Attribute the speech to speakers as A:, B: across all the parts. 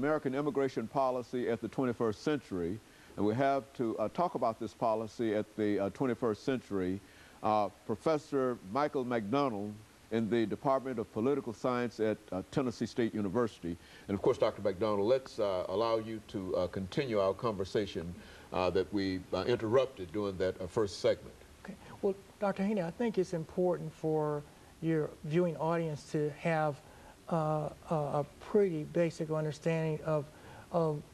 A: American immigration policy at the 21st century, and we have to talk about this policy at the 21st century, Professor Michael McDonald in the Department of Political Science at Tennessee State University. And of course, Dr. McDonald, let's allow you to continue our conversation that we interrupted during that first segment.
B: Okay. Well, Dr. Haney, I think it's important for your viewing audience to have a pretty basic understanding of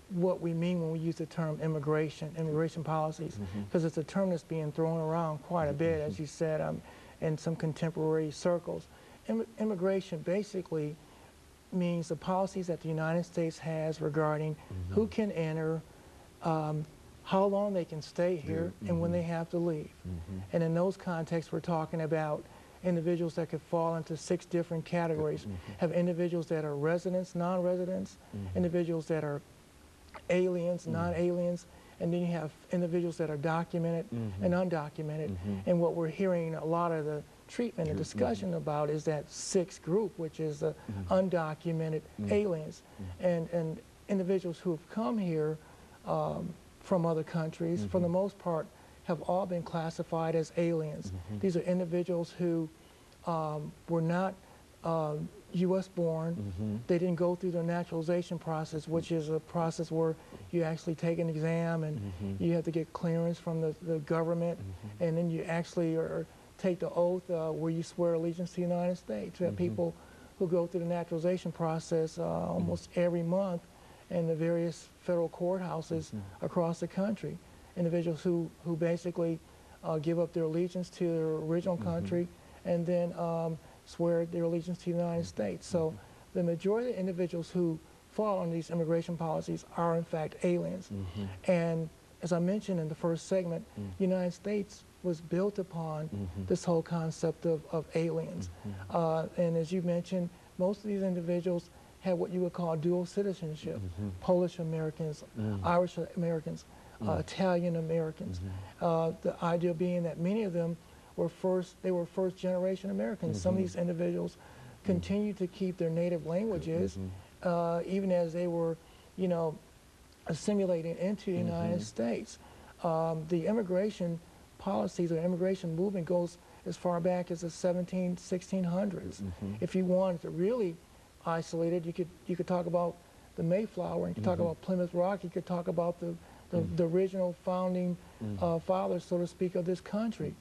B: what we mean when we use the term immigration policies, because it's a term that's being thrown around quite a bit, as you said, in some contemporary circles. Immigration basically means the policies that the United States has regarding who can enter, how long they can stay here, and when they have to leave. And in those contexts, we're talking about individuals that could fall into 6 different categories. Have individuals that are residents, non-residents, individuals that are aliens, non-aliens, and then you have individuals that are documented and undocumented. And what we're hearing a lot of the treatment and discussion about is that 6th group, which is the undocumented aliens, and individuals who have come here from other countries, for the most part, have all been classified as aliens. These are individuals who were not U.S. born. They didn't go through the naturalization process, which is a process where you actually take an exam and you have to get clearance from the government, and then you actually take the oath where you swear allegiance to the United States. We have people who go through the naturalization process almost every month in the various federal courthouses across the country. Individuals who basically give up their allegiance to their original country and then swear their allegiance to the United States. So the majority of individuals who fall under these immigration policies are in fact aliens. And as I mentioned in the first segment, the United States was built upon this whole concept of aliens. And as you mentioned, most of these individuals have what you would call dual citizenship, Polish Americans, Irish Americans, Italian Americans. The idea being that many of them were first generation Americans. Some of these individuals continue to keep their native languages even as they were, you know, assimilating into the United States. The immigration policies or immigration movement goes as far back as the 1600s. If you wanted to really isolate it, you could talk about the Mayflower, and you could talk about Plymouth Rock, you could talk about the original founding fathers, so to speak, of this country.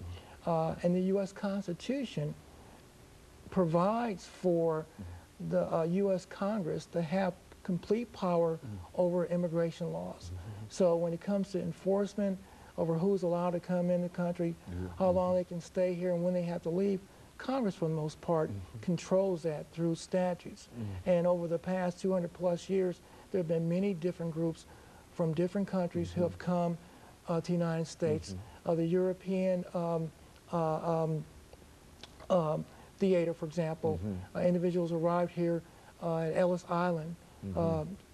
B: And the U.S. Constitution provides for the U.S. Congress to have complete power over immigration laws. So when it comes to enforcement over who's allowed to come in the country, how long they can stay here, and when they have to leave, Congress, for the most part, controls that through statutes. And over the past 200+ years, there have been many different groups from different countries who have come to the United States. The European theater, for example, individuals arrived here at Ellis Island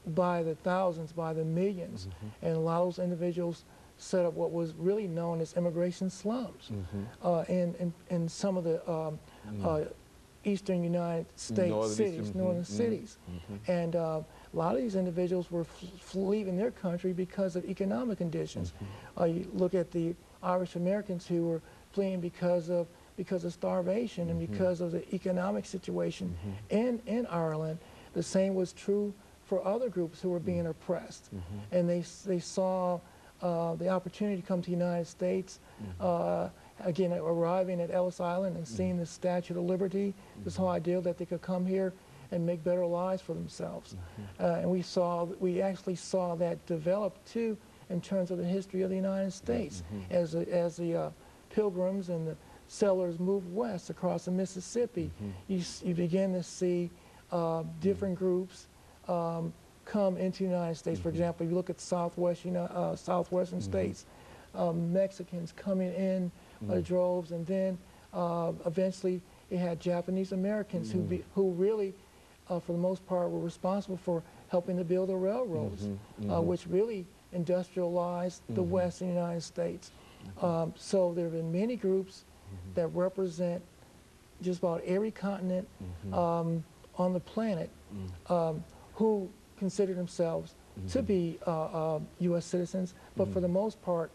B: by the thousands, by the millions, and a lot of those individuals set up what was really known as immigration slums in some of the eastern United States cities, northern cities. And a lot of these individuals were leaving their country because of economic conditions. You look at the Irish Americans who were fleeing because of starvation and because of the economic situation in Ireland. The same was true for other groups who were being oppressed. And they saw the opportunity to come to the United States, again, arriving at Ellis Island and seeing the Statue of Liberty, this whole idea that they could come here and make better lives for themselves. And we actually saw that develop too in terms of the history of the United States. As the pilgrims and the settlers moved west across the Mississippi, you begin to see different groups come into the United States. For example, if you look at the southwestern states, Mexicans coming in droves, and then eventually you had Japanese Americans who really, for the most part, were responsible for helping to build the railroads, which really industrialized the West in the United States. So there have been many groups that represent just about every continent on the planet who consider themselves to be U.S. citizens, but for the most part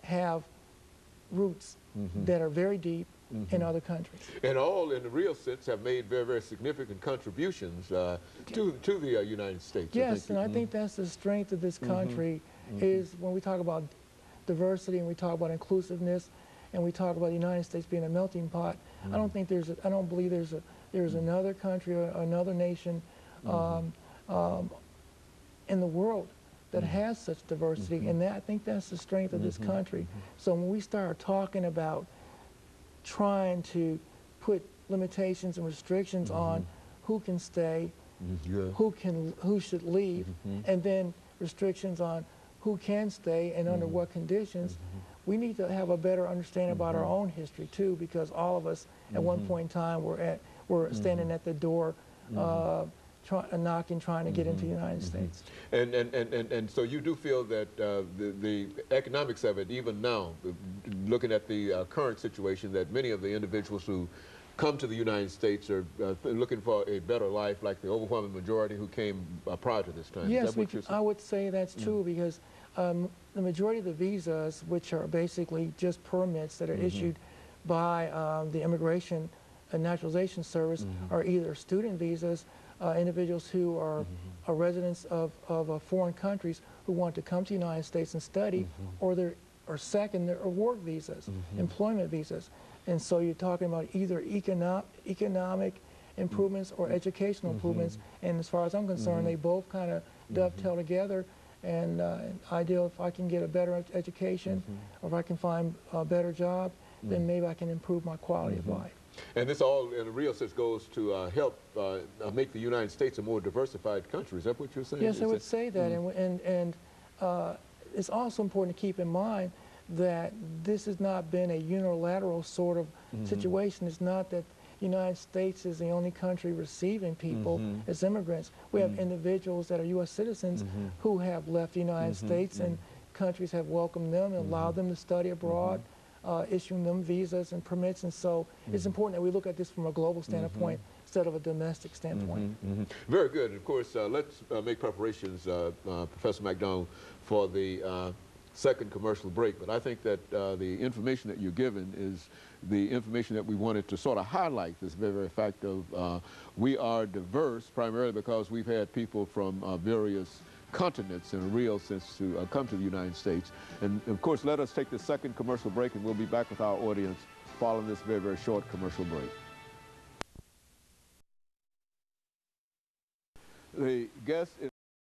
B: have roots that are very deep in other countries.
A: And all, in the real sense, have made very, very significant contributions to the United States.
B: Yes, and I think that's the strength of this country is when we talk about diversity and we talk about inclusiveness and we talk about the United States being a melting pot. I don't think I don't believe there's another country or another nation in the world that has such diversity, and I think that's the strength of this country. So when we start talking about trying to put limitations and restrictions on who can stay, who should leave, and then restrictions on who can stay and under what conditions, we need to have a better understanding about our own history too, because all of us at one point in time were standing at the door knocking, trying to get into the United States.
A: And so you do feel that the economics of it, even now, looking at the current situation, that many of the individuals who come to the United States are looking for a better life, like the overwhelming majority who came prior to this time.
B: Yes, I would say that's true, because the majority of the visas, which are basically just permits that are issued by the Immigration and Naturalization Service, are either student visas, individuals who are residents of foreign countries who want to come to the United States and study, or second, they're work visas, employment visas. And so you're talking about either economic improvements or educational improvements. And as far as I'm concerned, they both kind of dovetail together. And ideal, if I can get a better education, or if I can find a better job, then maybe I can improve my quality of life.
A: And this all, in a real sense, goes to help make the United States a more diversified country. Is that what you're saying?
B: Yes, I would say that. And it's also important to keep in mind that this has not been a unilateral sort of situation. It's not that the United States is the only country receiving people as immigrants. We have individuals that are U.S. citizens who have left the United States, and countries have welcomed them and allowed them to study abroad, issuing them visas and permits. And so it's important that we look at this from a global standpoint instead of a domestic standpoint.
A: Very good. Of course, let's make preparations, Professor McDonald, for the second commercial break. But I think that the information that you're given is the information that we wanted to sort of highlight, this very, very fact of we are diverse primarily because we've had people from various continents in a real sense to come to the United States. And of course, let us take the second commercial break, and we'll be back with our audience following this very, very short commercial break. The guest is